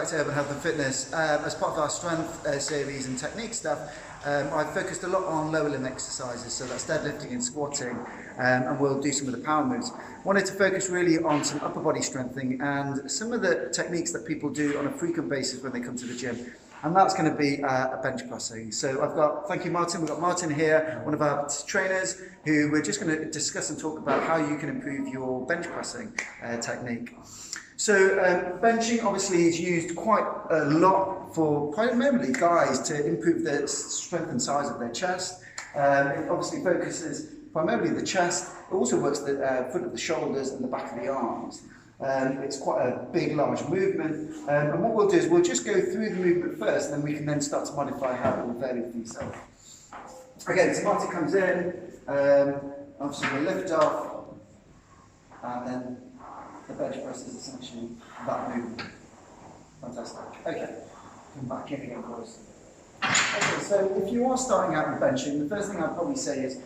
to Urban Health and Fitness. As part of our strength series and technique stuff, I've focused a lot on lower limb exercises, so that's deadlifting and squatting, and we'll do some of the power moves. Wanted to focus really on some upper body strengthening and some of the techniques that people do on a frequent basis when they come to the gym. And that's going to be a bench pressing. So I've got, thank you Martin, we've got Martin here, one of our trainers, who we're just going to discuss and talk about how you can improve your bench pressing technique. So benching obviously is used quite a lot for primarily guys to improve the strength and size of their chest. It obviously focuses primarily the chest. It also works the front of the shoulders and the back of the arms. It's quite a big, large movement, and what we'll do is we'll just go through the movement first, and then we can then start to modify how it will vary for yourself. Okay, so Martin comes in, obviously we'll lift off, and then the bench press is essentially that movement. Fantastic. Okay, come back in again, boys. Okay, so if you are starting out with benching, the first thing I'd probably say is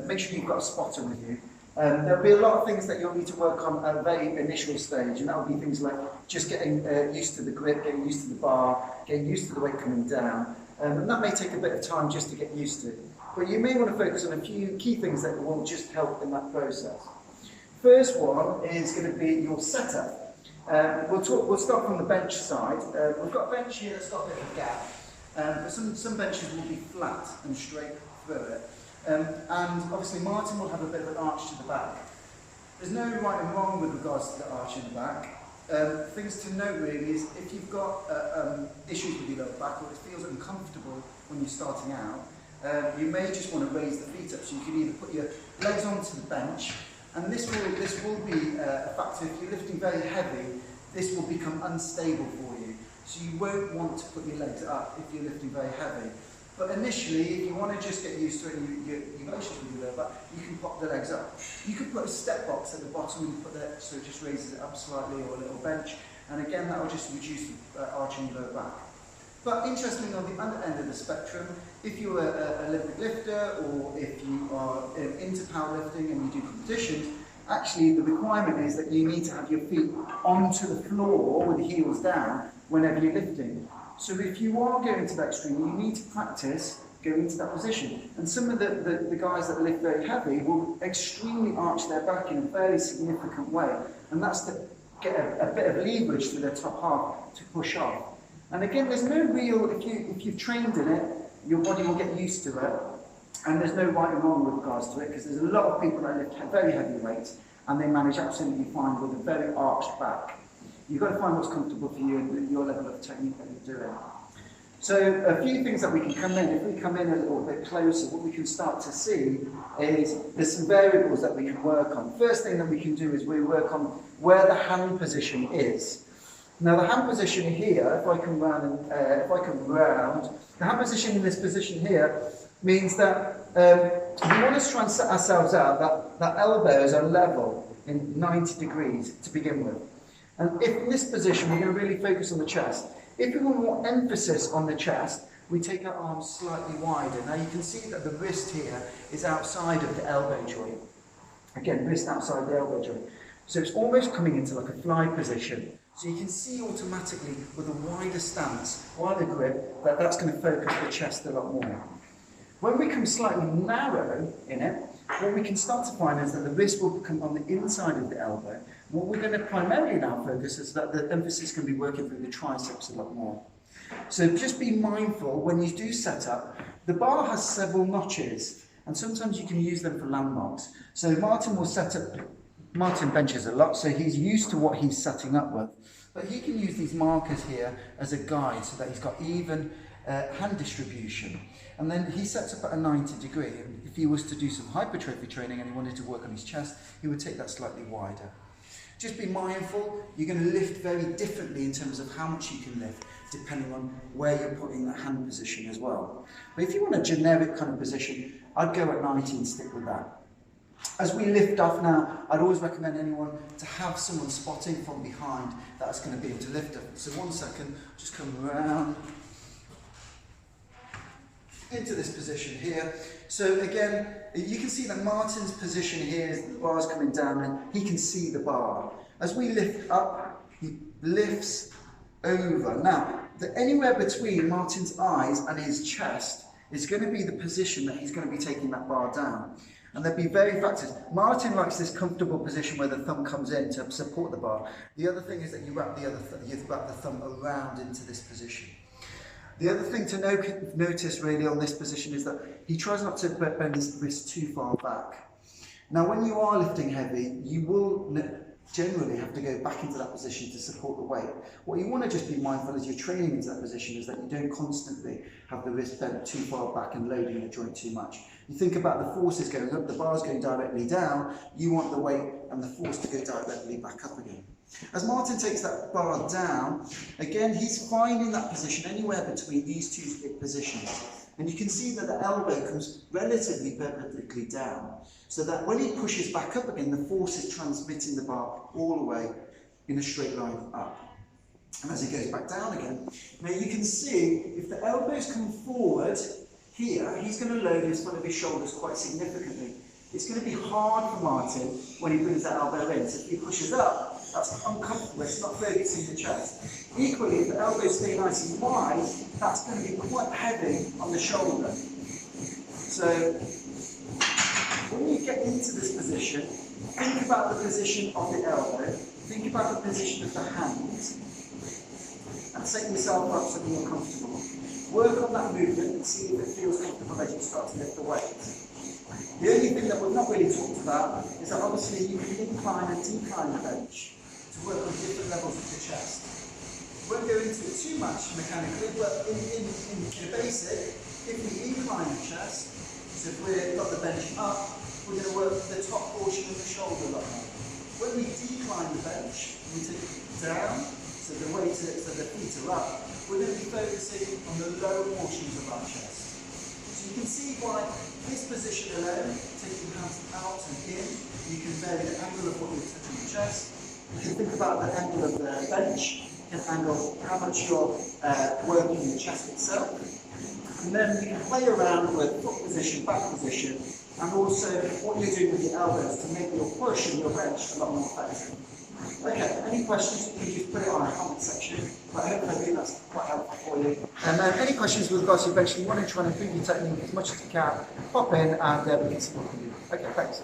make sure you've got a spotter with you. There'll be a lot of things that you'll need to work on at a very initial stage, and that will be things like just getting used to the grip, getting used to the bar, getting used to the weight coming down, and that may take a bit of time just to get used to. But you may want to focus on a few key things that will just help in that process. First one is going to be your setup. We'll start from the bench side. We've got a bench here that's got a bit of a gap, but some benches will be flat and straight through it. And obviously Martin will have a bit of an arch to the back. There's no right and wrong with regards to the arch in the back. Things to note really is if you've got issues with your lower back, or it feels uncomfortable when you're starting out, you may just want to raise the feet up, so you can either put your legs onto the bench, and this will be a factor. If you're lifting very heavy, this will become unstable for you, so you won't want to put your legs up if you're lifting very heavy. But initially, if you want to just get used to it and you've got issues with your lower back, you can pop the legs up. You could put a step box at the bottom and put that so it just raises it up slightly, or a little bench, and again that will just reduce the arch in your lower back. But interestingly, on the other end of the spectrum, if you're an Olympic lifter, or if you are into powerlifting and you do competitions, actually the requirement is that you need to have your feet onto the floor with the heels down whenever you're lifting. So if you are going to that extreme, you need to practice going into that position. And some of the guys that lift very heavy will extremely arch their back in a very significant way. And that's to get a bit of leverage to their top half to push off. And again, there's no real, if you've trained in it, your body will get used to it. And there's no right and wrong with regards to it, because there's a lot of people that lift very heavy weights and they manage absolutely fine with a very arched back. You've got to find what's comfortable for you and your level of technique that you're doing. So a few things that we can come in, if we come in a little bit closer, what we can start to see is there's some variables that we can work on. First thing that we can do is we work on where the hand position is. Now the hand position here, if I come round, the hand position in this position here means that we want to try and set ourselves out that elbows are level in 90 degrees to begin with. And if in this position we're going to really focus on the chest. If we want more emphasis on the chest, we take our arms slightly wider. Now you can see that the wrist here is outside of the elbow joint. Again, wrist outside the elbow joint. So it's almost coming into like a fly position. So you can see automatically with a wider stance, wider grip, that that's going to focus the chest a lot more. When we come slightly narrow in it, what we can start to find is that the wrist will come on the inside of the elbow. What we're going to primarily now focus is that the emphasis can be working through the triceps a lot more. So just be mindful when you do set up, the bar has several notches, and sometimes you can use them for landmarks. So Martin will set up, Martin benches a lot, so he's used to what he's setting up with. But he can use these markers here as a guide so that he's got even hand distribution. And then he sets up at a 90 degree, and if he was to do some hypertrophy training and he wanted to work on his chest, he would take that slightly wider. Just be mindful, you're going to lift very differently in terms of how much you can lift, depending on where you're putting the hand position as well. But if you want a generic kind of position, I'd go at 90 and stick with that. As we lift off now, I'd always recommend anyone to have someone spotting from behind that's going to be able to lift up. So 1 second, just come around into this position here. So again, you can see that Martin's position here is the bar's coming down and he can see the bar. As we lift up, he lifts over. Now, anywhere between Martin's eyes and his chest is going to be the position that he's going to be taking that bar down. And there'll be various factors. Martin likes this comfortable position where the thumb comes in to support the bar. The other thing is that you wrap the thumb around into this position. The other thing to notice really on this position is that he tries not to bend his wrist too far back. Now, when you are lifting heavy, you will generally have to go back into that position to support the weight. What you want to just be mindful as you're training into that position is that you don't constantly have the wrist bent too far back and loading the joint too much. You think about the forces going up, the bar's going directly down, you want the weight and the force to go directly back up again. As Martin takes that bar down, again, he's finding that position anywhere between these two positions. And you can see that the elbow comes relatively perpendicularly down, so that when he pushes back up again, the force is transmitting the bar all the way in a straight line up. And as he goes back down again, now you can see if the elbows come forward here, he's going to load his front of his shoulders quite significantly. It's going to be hard for Martin when he brings that elbow in. So if he pushes up, that's uncomfortable, it's not focusing the chest. Equally, if the elbows stay nice and wide, that's going to be quite heavy on the shoulder. So, when you get into this position, think about the position of the elbow, think about the position of the hand, and set yourself up so that you're comfortable. Work on that movement and see if it feels comfortable as you start to lift the weight. The only thing that we've not really talked about is that obviously you can incline and decline the bench to work on different levels of the chest. We won't go into it too much mechanically, but in a basic, if we incline the chest, so if we've got the bench up, we're going to work the top portion of the shoulder a lot more. When we decline the bench, we take it down, so the weight, so the feet are up, we're going to be focusing on the lower portions of our chest. So you can see why this position alone, taking the hands out and in, you can vary the angle of what you're touching the chest. You can think about the angle of the bench, you can angle how much you're working the chest itself. And then you can play around with foot position, back position, and also what you're doing with your elbows to make your push and your bench a lot more effective. Okay, any questions, you can just put it on our comment section. But hopefully that's quite helpful for you. And then any questions with regards to bench, you want to try and improve your technique as much as you can, pop in and we can support you. Okay, thanks.